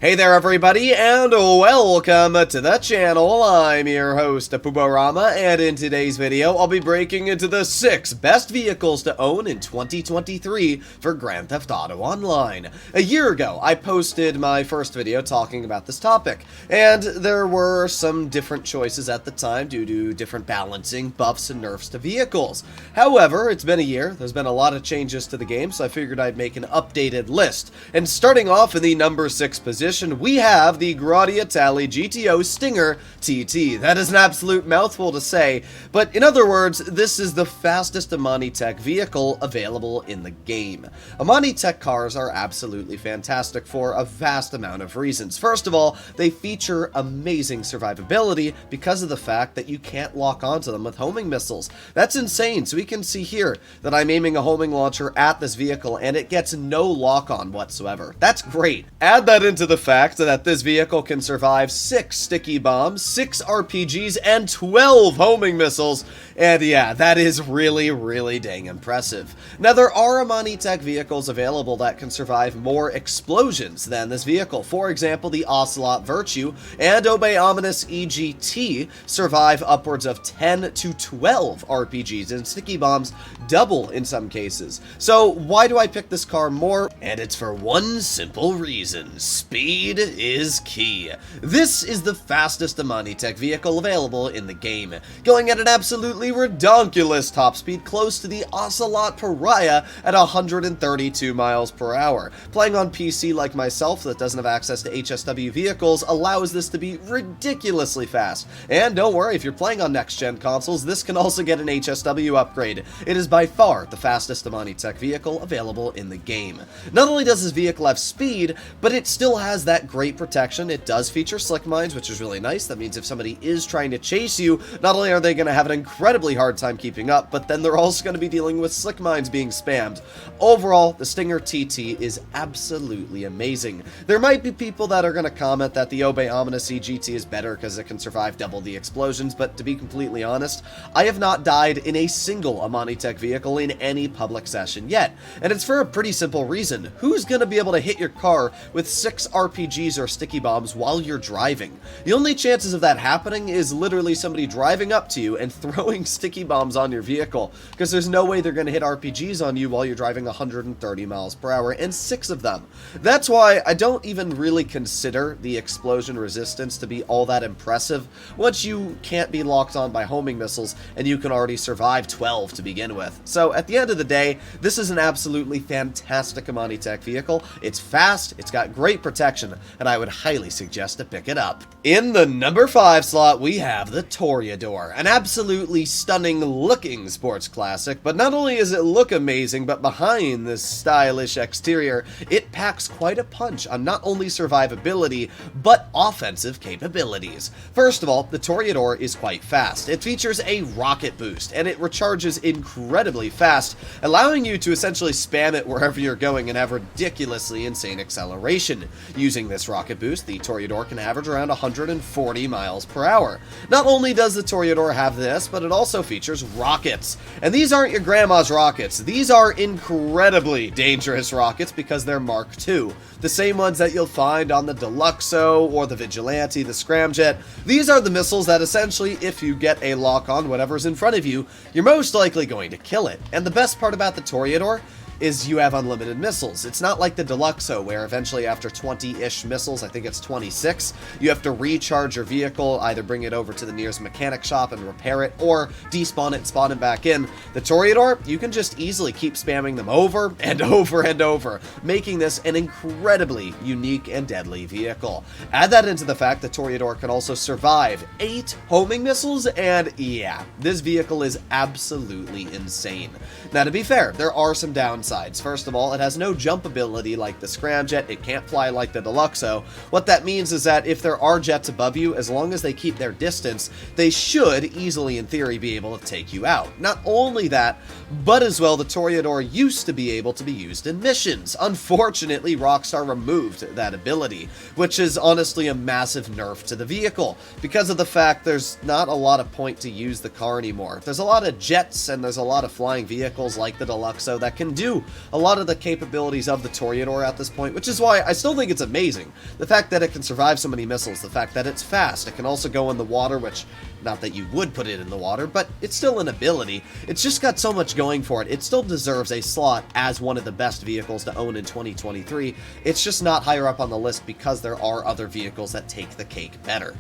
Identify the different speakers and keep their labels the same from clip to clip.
Speaker 1: Hey there everybody, and welcome to the channel. I'm your host, Puborama, and in today's video, I'll be breaking into the 6 best vehicles to own in 2023 for Grand Theft Auto Online. A year ago, I posted my first video talking about this topic, and there were some different choices at the time due to different balancing, buffs, and nerfs to vehicles. However, it's been a year, there's been a lot of changes to the game, so I figured I'd make an updated list. And starting off in the number 6 position, we have the Gradiatali GTO Stinger TT. That is an absolute mouthful to say, but in other words, this is the fastest Amani Tech vehicle available in the game. Amani Tech cars are absolutely fantastic for a vast amount of reasons. First of all, they feature amazing survivability because of the fact that you can't lock onto them with homing missiles. That's insane. So we can see here that I'm aiming a homing launcher at this vehicle and it gets no lock on whatsoever. That's great. Add that into the fact that this vehicle can survive 6 sticky bombs, 6 RPGs, and 12 homing missiles, and yeah, that is really dang impressive. Now, there are Amani Tech vehicles available that can survive more explosions than this vehicle. For example, the Ocelot Virtue and Obey Ominous EGT survive upwards of 10 to 12 RPGs, and sticky bombs double in some cases. So why do I pick this car more? And it's for one simple reason: speed is key. This is the fastest Amani Tech vehicle available in the game, going at an absolutely redonkulous top speed close to the Ocelot Pariah at 132 miles per hour. Playing on PC like myself that doesn't have access to HSW vehicles allows this to be ridiculously fast. And don't worry, if you're playing on next-gen consoles, this can also get an HSW upgrade. It is by far the fastest Amani Tech vehicle available in the game. Not only does this vehicle have speed, but it still has that great protection. It does feature slick mines, which is really nice. That means if somebody is trying to chase you, not only are they going to have an incredibly hard time keeping up, but then they're also going to be dealing with slick mines being spammed. Overall, the Stinger TT is absolutely amazing. There might be people that are going to comment that the Obey Ominous EGT is better because it can survive double the explosions, but to be completely honest, I have not died in a single Amani Tech vehicle in any public session yet, and it's for a pretty simple reason. Who's going to be able to hit your car with 6 RPGs or sticky bombs while you're driving? The only chances of that happening is literally somebody driving up to you and throwing sticky bombs on your vehicle, because there's no way they're going to hit RPGs on you while you're driving 130 miles per hour, and 6 of them. That's why I don't even really consider the explosion resistance to be all that impressive once you can't be locked on by homing missiles and you can already survive 12 to begin with. So at the end of the day, this is an absolutely fantastic Amani Tech vehicle. It's fast, it's got great protection, and I would highly suggest to pick it up. In the number 5 slot, we have the Toreador, an absolutely stunning looking sports classic, but not only does it look amazing, but behind this stylish exterior, it packs quite a punch on not only survivability, but offensive capabilities. First of all, the Toreador is quite fast. It features a rocket boost, and it recharges incredibly fast, allowing you to essentially spam it wherever you're going and have ridiculously insane acceleration. Using this rocket boost, the Toreador can average around 140 miles per hour. Not only does the Toreador have this, but it also features rockets. And these aren't your grandma's rockets. These are incredibly dangerous rockets because they're Mark II. The same ones that you'll find on the Deluxo or the Vigilante, the Scramjet. These are the missiles that essentially, if you get a lock on whatever's in front of you, you're most likely going to kill it. And the best part about the Toreador is you have unlimited missiles. It's not like the Deluxo, where eventually after 20-ish missiles, I think it's 26, you have to recharge your vehicle, either bring it over to the nearest mechanic shop and repair it, or despawn it and spawn it back in. The Toreador, you can just easily keep spamming them over and over and over, making this an incredibly unique and deadly vehicle. Add that into the fact that Toreador can also survive 8 homing missiles, and yeah, this vehicle is absolutely insane. Now, to be fair, there are some downsides. First of all, it has no jump ability like the Scramjet. It can't fly like the Deluxo. What that means is that if there are jets above you, as long as they keep their distance, they should easily, in theory, be able to take you out. Not only that, but as well, the Toreador used to be able to be used in missions. Unfortunately, Rockstar removed that ability, which is honestly a massive nerf to the vehicle, because of the fact there's not a lot of point to use the car anymore. There's a lot of jets and there's a lot of flying vehicles like the Deluxo that can do do a lot of the capabilities of the Toreador at this point, which is why I still think it's amazing. The fact that it can survive so many missiles, the fact that it's fast, it can also go in the water, which, not that you would put it in the water, but it's still an ability. It's just got so much going for it. It still deserves a slot as one of the best vehicles to own in 2023. It's just not higher up on the list because there are other vehicles that take the cake better.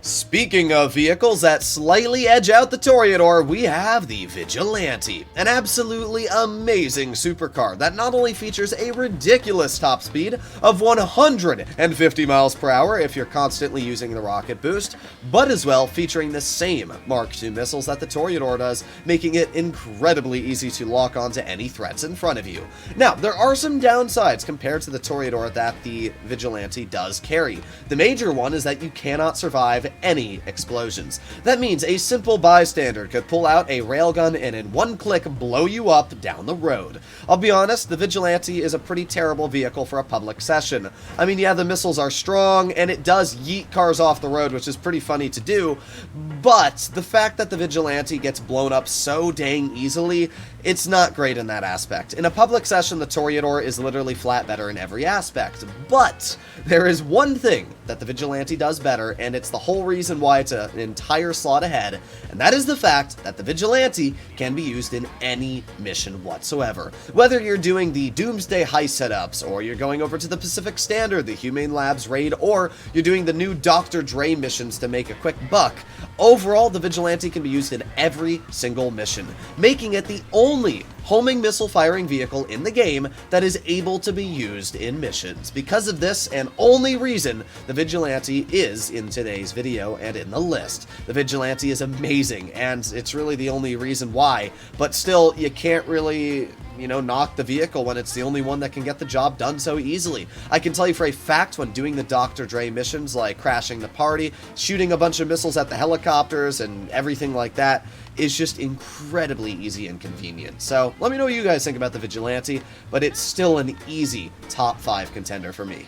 Speaker 1: Speaking of vehicles that slightly edge out the Toreador, we have the Vigilante, an absolutely amazing supercar that not only features a ridiculous top speed of 150 miles per hour if you're constantly using the rocket boost, but as well featuring the same Mark II missiles that the Toreador does, making it incredibly easy to lock onto any threats in front of you. Now, there are some downsides compared to the Toreador that the Vigilante does carry. The major one is that you cannot survive any explosions. That means a simple bystander could pull out a railgun and in one click blow you up down the road. I'll be honest, the Vigilante is a pretty terrible vehicle for a public session. I mean, yeah, the missiles are strong and it does yeet cars off the road, which is pretty funny to do, but the fact that the Vigilante gets blown up so dang easily, it's not great in that aspect. In a public session, the Toreador is literally flat better in every aspect, but there is one thing that the Vigilante does better, and it's the whole reason why it's an entire slot ahead, and that is the fact that the Vigilante can be used in any mission whatsoever. Whether you're doing the Doomsday heist setups, or you're going over to the Pacific Standard, the Humane Labs raid, or you're doing the new Dr. Dre missions to make a quick buck, overall the Vigilante can be used in every single mission, making it the only homing missile firing vehicle in the game that is able to be used in missions. Because of this and only reason, the Vigilante is in today's video and in the list. The Vigilante is amazing, and it's really the only reason why, but still, you can't really, knock the vehicle when it's the only one that can get the job done so easily. I can tell you for a fact, when doing the Dr. Dre missions, like crashing the party, shooting a bunch of missiles at the helicopters, and everything like that, is just incredibly easy and convenient. So let me know what you guys think about the Vigilante, but it's still an easy top 5 contender for me.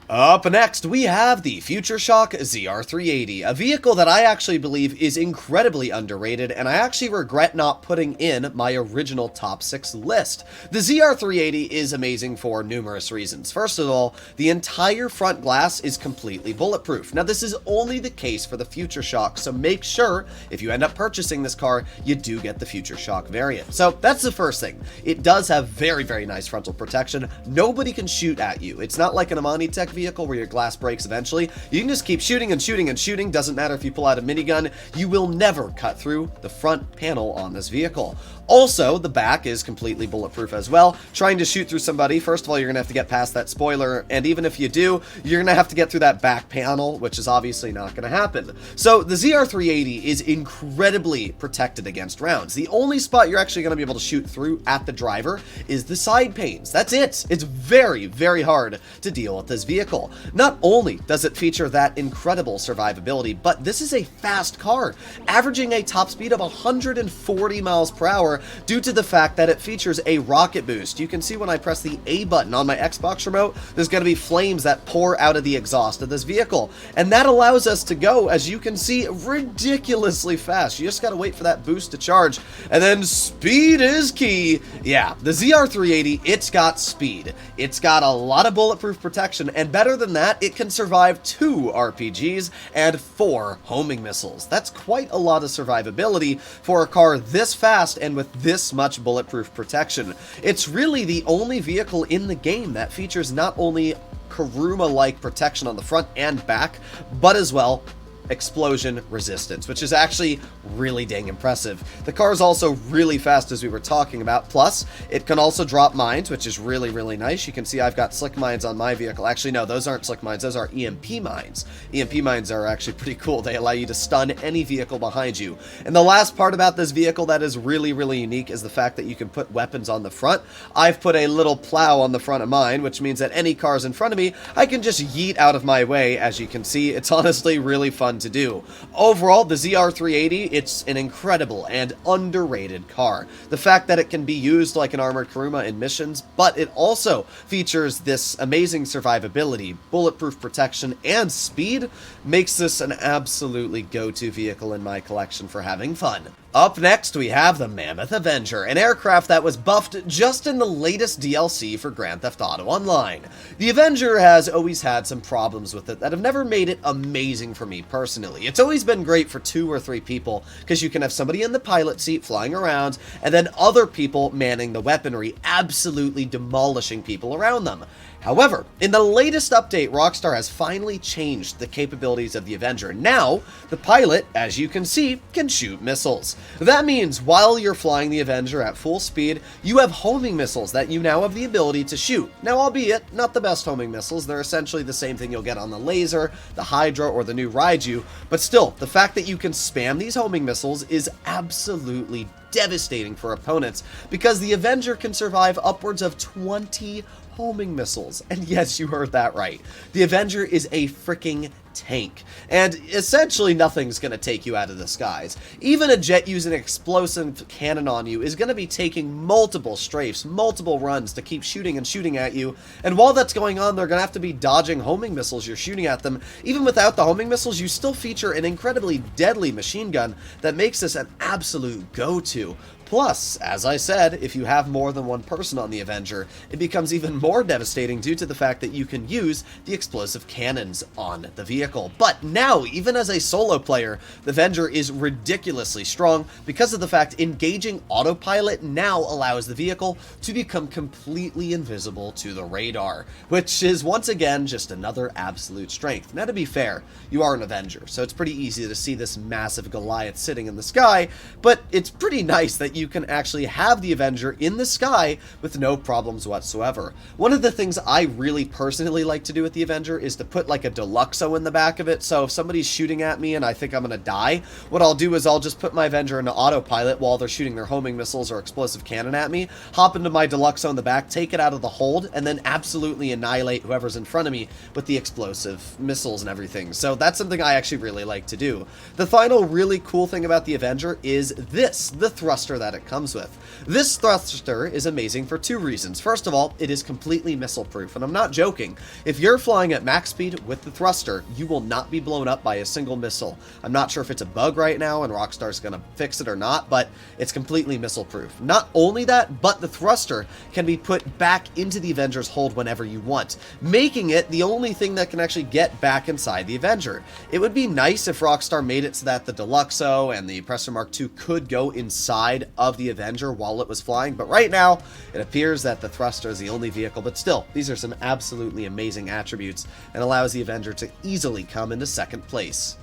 Speaker 1: Up next, we have the Future Shock ZR380, a vehicle that I actually believe is incredibly underrated, and I actually regret not putting in my original top 6 list. The ZR380 is amazing for numerous reasons. First of all, the entire front glass is completely bulletproof. Now, this is only the case for the Future Shock, so make sure, if you end up purchasing this car, you do get the Future Shock variant. So that's the first thing. It does have very, very nice frontal protection. Nobody can shoot at you. It's not like an Amani Tech vehicle where your glass breaks eventually. You can just keep shooting and shooting and shooting. Doesn't matter if you pull out a minigun. You will never cut through the front panel on this vehicle. Also, the back is completely bulletproof as well. Trying to shoot through somebody, first of all, you're going to have to get past that spoiler, and even if you do, you're going to have to get through that back panel, which is obviously not going to happen. So the ZR380 is incredibly protected against rounds. The only spot you're actually going to be able to shoot through at the driver is the side panes. That's it. It's very, very hard to deal with this vehicle. Not only does it feature that incredible survivability, but this is a fast car, averaging a top speed of 140 miles per hour due to the fact that it features a rocket boost. You can see when I press the A button on my Xbox remote, there's going to be flames that pour out of the exhaust of this vehicle, and that allows us to go, as you can see, ridiculously fast. You just got to wait for that boost to charge, and then speed is key. Yeah, the ZR380, it's got speed. It's got a lot of bulletproof protection, and better than that, it can survive 2 RPGs and 4 homing missiles. That's quite a lot of survivability for a car this fast and with this much bulletproof protection. It's really the only vehicle in the game that features not only Kuruma-like protection on the front and back, but as well explosion resistance, which is actually really dang impressive. The car is also really fast, as we were talking about, plus it can also drop mines, which is really, really nice. You can see I've got slick mines on my vehicle. Actually, no, those aren't slick mines, those are EMP mines. EMP mines are actually pretty cool. They allow you to stun any vehicle behind you. And the last part about this vehicle that is really, really unique is the fact that you can put weapons on the front. I've put a little plow on the front of mine, which means that any cars in front of me, I can just yeet out of my way. As you can see, it's honestly really fun to do. Overall, the ZR380, it's an incredible and underrated car. The fact that it can be used like an armored Kuruma in missions, but it also features this amazing survivability, bulletproof protection, and speed makes this an absolutely go-to vehicle in my collection for having fun. Up next, we have the Mammoth Avenger, an aircraft that was buffed just in the latest DLC for Grand Theft Auto Online. The Avenger has always had some problems with it that have never made it amazing for me personally. It's always been great for 2 or 3 people, because you can have somebody in the pilot seat flying around, and then other people manning the weaponry, absolutely demolishing people around them. However, in the latest update, Rockstar has finally changed the capabilities of the Avenger. Now, the pilot, as you can see, can shoot missiles. That means while you're flying the Avenger at full speed, you have homing missiles that you now have the ability to shoot. Now, albeit not the best homing missiles, they're essentially the same thing you'll get on the Laser, the Hydra, or the new Raiju, but still, the fact that you can spam these homing missiles is absolutely devastating for opponents, because the Avenger can survive upwards of 20 homing missiles. And yes, you heard that right. The Avenger is a freaking tank, and essentially nothing's going to take you out of the skies. Even a jet using an explosive cannon on you is going to be taking multiple strafes, multiple runs to keep shooting and shooting at you, and while that's going on, they're going to have to be dodging homing missiles you're shooting at them. Even without the homing missiles, you still feature an incredibly deadly machine gun that makes this an absolute go-to. Plus, as I said, if you have more than one person on the Avenger, it becomes even more devastating due to the fact that you can use the explosive cannons on the vehicle. But now, even as a solo player, the Avenger is ridiculously strong because of the fact engaging autopilot now allows the vehicle to become completely invisible to the radar, which is once again just another absolute strength. Now, to be fair, you are an Avenger, so it's pretty easy to see this massive Goliath sitting in the sky, but it's pretty nice that you can actually have the Avenger in the sky with no problems whatsoever. One of the things I really personally like to do with the Avenger is to put like a Deluxo in the back of it, so if somebody's shooting at me and I think I'm gonna die, what I'll do is I'll just put my Avenger into autopilot while they're shooting their homing missiles or explosive cannon at me, hop into my Deluxo in the back, take it out of the hold, and then absolutely annihilate whoever's in front of me with the explosive missiles and everything. So that's something I actually really like to do. The final really cool thing about the Avenger is this, the thruster that it comes with. This thruster is amazing for 2 reasons. First of all, it is completely missile proof, and I'm not joking. If you're flying at max speed with the thruster, you will not be blown up by a single missile. I'm not sure if it's a bug right now and Rockstar's gonna fix it or not, but it's completely missile proof. Not only that, but the thruster can be put back into the Avenger's hold whenever you want, making it the only thing that can actually get back inside the Avenger. It would be nice if Rockstar made it so that the Deluxo and the Oppressor Mark II could go inside of the Avenger while it was flying, but right now it appears that the thruster is the only vehicle. But still, these are some absolutely amazing attributes and allows the Avenger to easily come into 2nd place.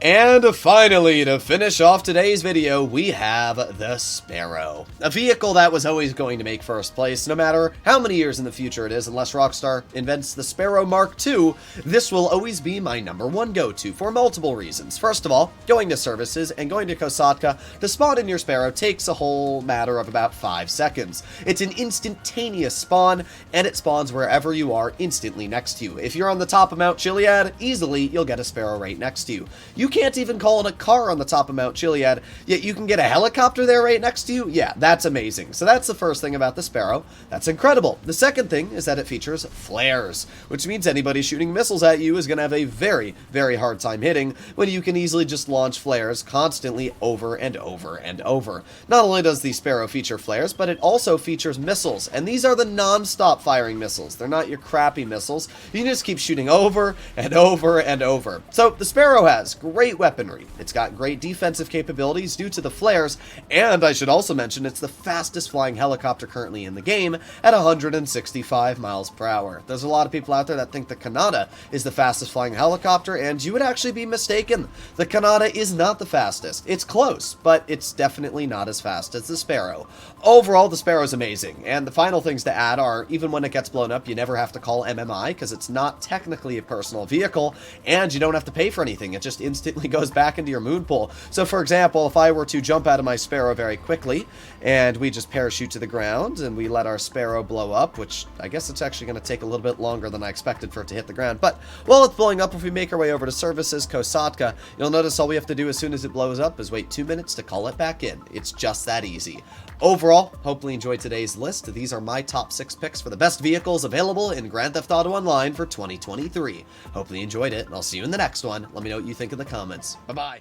Speaker 1: And finally, to finish off today's video, we have the Sparrow. A vehicle that was always going to make 1st place, no matter how many years in the future it is, unless Rockstar invents the Sparrow Mark II, this will always be my #1 go-to for multiple reasons. First of all, going to services and going to Kosatka to spawn in your Sparrow takes a whole matter of about 5 seconds. It's an instantaneous spawn, and it spawns wherever you are instantly next to you. If you're on the top of Mount Chiliad, easily you'll get a Sparrow right next to you. You can't even call it a car on the top of Mount Chiliad, yet you can get a helicopter there right next to you? Yeah, that's amazing. So that's the first thing about the Sparrow. That's incredible. The second thing is that it features flares, which means anybody shooting missiles at you is going to have a very, very hard time hitting when you can easily just launch flares constantly over and over and over. Not only does the Sparrow feature flares, but it also features missiles, and these are the non-stop firing missiles. They're not your crappy missiles. You can just keep shooting over and over and over. So the Sparrow has great weaponry. It's got great defensive capabilities due to the flares, and I should also mention it's the fastest flying helicopter currently in the game at 165 miles per hour. There's a lot of people out there that think the Kanata is the fastest flying helicopter, and you would actually be mistaken. The Kanata is not the fastest. It's close, but it's definitely not as fast as the Sparrow. Overall, the Sparrow is amazing, and the final things to add are, even when it gets blown up, you never have to call MMI, because it's not technically a personal vehicle, and you don't have to pay for anything. It just instantly goes back into your moon pool. So for example, if I were to jump out of my Sparrow very quickly and we just parachute to the ground and we let our Sparrow blow up, which I guess it's actually going to take a little bit longer than I expected for it to hit the ground, but while it's blowing up, if we make our way over to services, Kosatka, you'll notice all we have to do as soon as it blows up is wait 2 minutes to call it back in. It's just that easy. Overall, hopefully you enjoyed today's list. These are my top 6 picks for the best vehicles available in Grand Theft Auto Online for 2023. Hopefully you enjoyed it, and I'll see you in the next one. Let me know what you think in the comments. Bye-bye.